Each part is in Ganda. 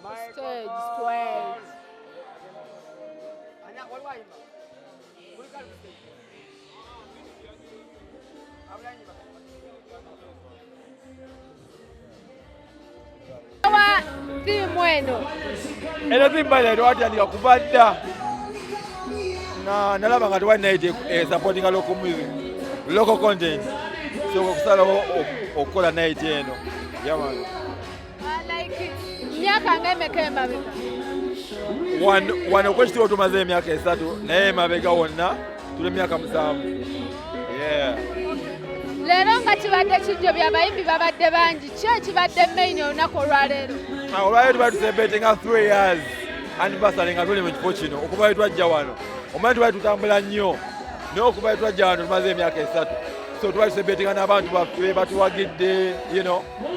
Stage 12. Timu eno eno timbale twatandika kubadda nalaba nga twalinaite supporting local music, local content, so okusalawo okukola night eno yamani myaka ng'emeka emabega wano H2O tumaze emyaka 3 naye emabega wonna tuli emyaka 7. leero nga kibadde kijjo byabayimbi babadde bangi ki ekibadde main olunaku olwaleero? Olwaleero tubadde celebrating 3 years anniversary nga tuli mu kifo kino okuva we twajja wano. Omanyi tubadde tutambula nnyo naye okuva we twajja wano tumaze emyaka 3, so tubadde celebrating n'abantu baffe batuwagidde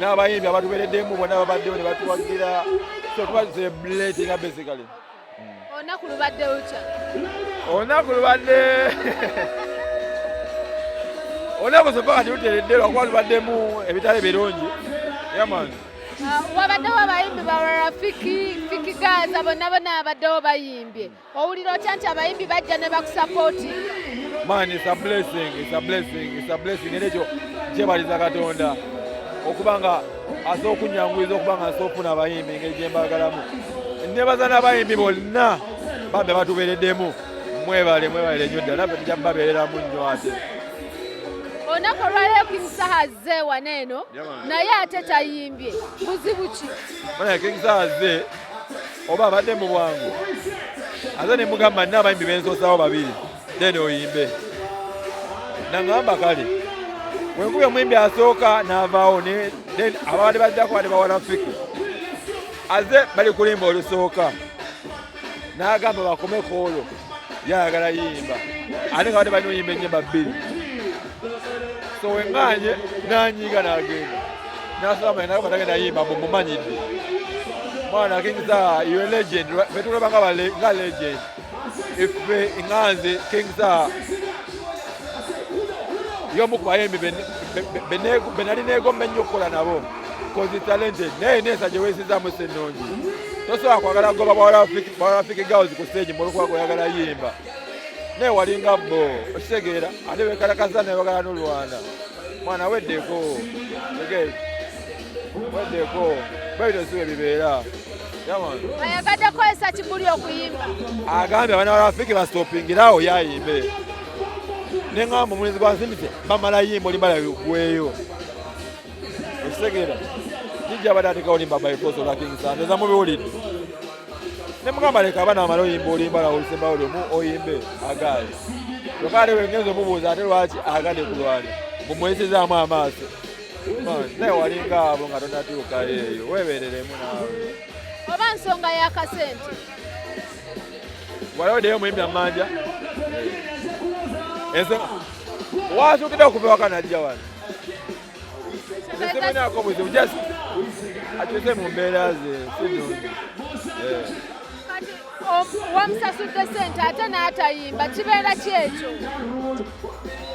n'abayimbi abatubeereddemu bonna babaddewo ne batuwagira, so tubadde celebrating basically. Olunaku lubadde lutya? Olunaku lubadde olunaku sofa kati luteredde lwakuba lubaddemu ebitale birungi yamani. Wabaddewo abayimbi balala Fikie Bakoze bonna abaddewo bayimbye. Owulira otya nti abayimbi bajja ne bakusapooti? Man, it's a blessing. Era ekyo kyebaliza Katonda okuba nga asobola okunyanguliza okuba nga asobola okufuna abayimbi engeri gye mbagalamu. Nebaza n'abayimbi bonna bambe batubeereddemu. Mwebale nnyo ddala, naffe tujja kubabeereramu nnyo ate. Olunaku olwaleero Saha azze wano eno naye ate tayimbye. Buzibu ki? Saha azze oba abadde mu bwangu aze ne mugamba nina abayimbi bensoosawo 2 then oyimbe. Nangamba kale wenkubye omuyimbi asooka n'avaawo then abadde baddako badde bawala Fikie aze bali kulimba olusooka n'agamba bakomeko olwo yayagala yimba ate nga badde balina oyimba ennyimba 2. So wenganye nanyiga n'agenda n'asoma naye batagenda yimba mumumanyidde. Mwana Saha, you're a legend. Betulaba nga legend. Ife inganze Saha yomu ku bayimbi benali neegomba ennyo okukola nabo because talented naye neesa gye weesizaamu ennungi. Tosobola kwagala goba bawala Fikie Bakoze ku stage olw'okuba oyagala yimba naye walinga bo okitegeera ate weekalakaza naye wagala n'olwana. Mwana weddeko bwebyo si webibeera. Ayagadde kozesa kibuli okuyimba. Agambye abaana bala Fikie bastopingirawo yayimbe. Neŋŋamba omulenzi gwansindise bamala yimba olimba lagweyo. Okitegeera kijja abadde ateka olimba by force olwa Saha ndoza mubiwulidde. Ne mugamba leka abaana bamala oyimba olimba lawo olusembayo lumu oyimbe agaali. Kyokka ate wengenza omubuuza ate lwaki agadde kulwana mumwesizaamu amaaso. Naye walinga abo nga tonatuukayo eyo weebereremu naawe. Oba nsonga y'akasente? Waliwo omuyimbi amanja ensonga waasuukidde okuva waka najja wano esimanako buzibu just akyuse mu mbeera ze sinungi. Wamusasudde sente ate n'atayimba kibeera ki ekyo?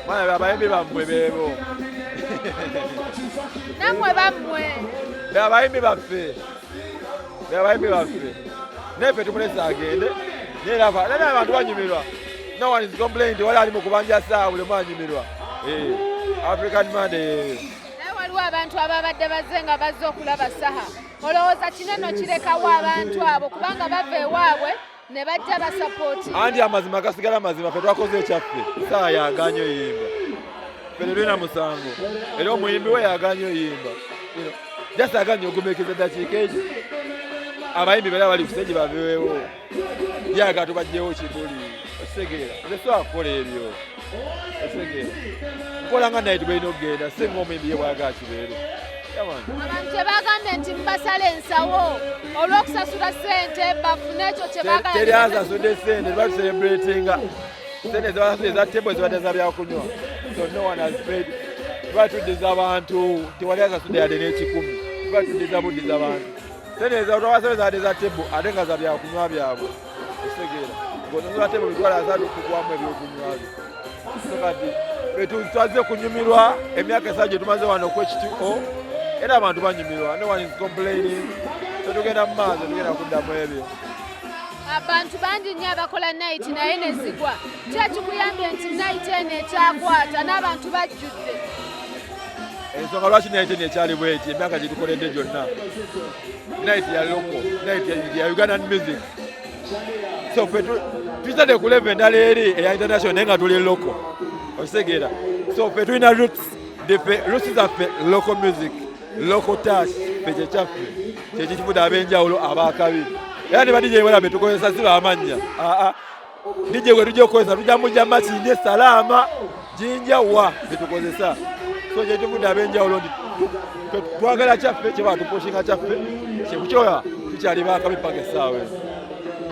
Mwana abayimbi bammwe beebo. Nammwe bammwe abayimbi baffe neffe tumulesa agende naye abantu banyumirwa. No one is complaining wali ali mu kubanja Saha buli mwanyumirwa. African man naye waliwo abantu ababadde bazze nga bazze okulaba Saha. Olowooza kinene kirekawo abantu abo kubanga bava ewaabwe ne bajja basapooti? Anti amazima gasigala mazima, ffe twakoze ekyaffe. Saha yaganye oyimba, ffe tetulina musango era omuyimbi we yaganye oyimba. Just aganye ogumekeza ddakiika egyo abayimbi beera bali ku stage baveewo yaga tubajjewo kibuli. Okisegeera nze sobola kukola ebyo. Okisegeera nkola nga naye tubalina okugenda singa omuyimbi ye bwayagala kibeere. Abantu kyebagambye nti mbasala ensawo olw'okusasula ssente bafune ekyo kyebagambye. Teri asasudde ssente tubatucelebratinga ssente zebasasudde eza tebo zibadde za byakunywa. So no one has paid. Tubatuddiza abantu tewali asasudde yadde n'ekikumi. Tubatuddiza buddiza abantu ssente ezatwabasebe zadde za tebo ate nga za byakunywa byabwe. Okisegeera ng'onongola tebo bitwala asatu kugwamu ebyokunywa byo. So kati ffe twaze kunyumirwa emyaka 3 gye tumaze wano ku H2O. Era abantu banyumirwa. No one is complaining. tetugenda mu maaso tugenda kuddamu ebyo. Abantu bangi nnyo abakola night naye ne zigwa. Kyakikuyambye nti night eno ekyakwata n'abantu bajjudde. Ensonga lwaki night eno ekyali bweti emyaka gye tukoledde gyonna. Night ya local, night ya Ugandan music. So ffe tuyitadde ku level endala eri eya international naye nga tuli local. Okitegeera. So ffe tulina roots zaffe local music, local touch, ffe kyekyaffe. Kyekitufudde ab'enjawulo abaakabi. Era ne badije bwala betukozesa si baamannya. DJ gwe tujja okukozesa tujja mujja makinde salaama jinja wa betukozesa. So kyekitufudde ab'enjawulo nti twagala kyaffe kye batupushinga kyaffe kyekukyoya tukyali baakabi paka essaawa ezo.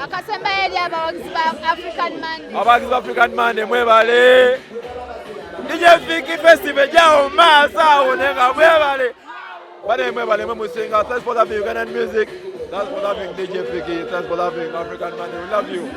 Akasemba eri abawagizi ba African Monday. Abawagizi ba African Monday mwebale. DJ Fikie Festival jao maaso awo nenga mwebale. Bale mwebale musinga. Thanks for having Ugandan music. Thanks for having DJ Fikie. Thanks for having African Monday. We love you.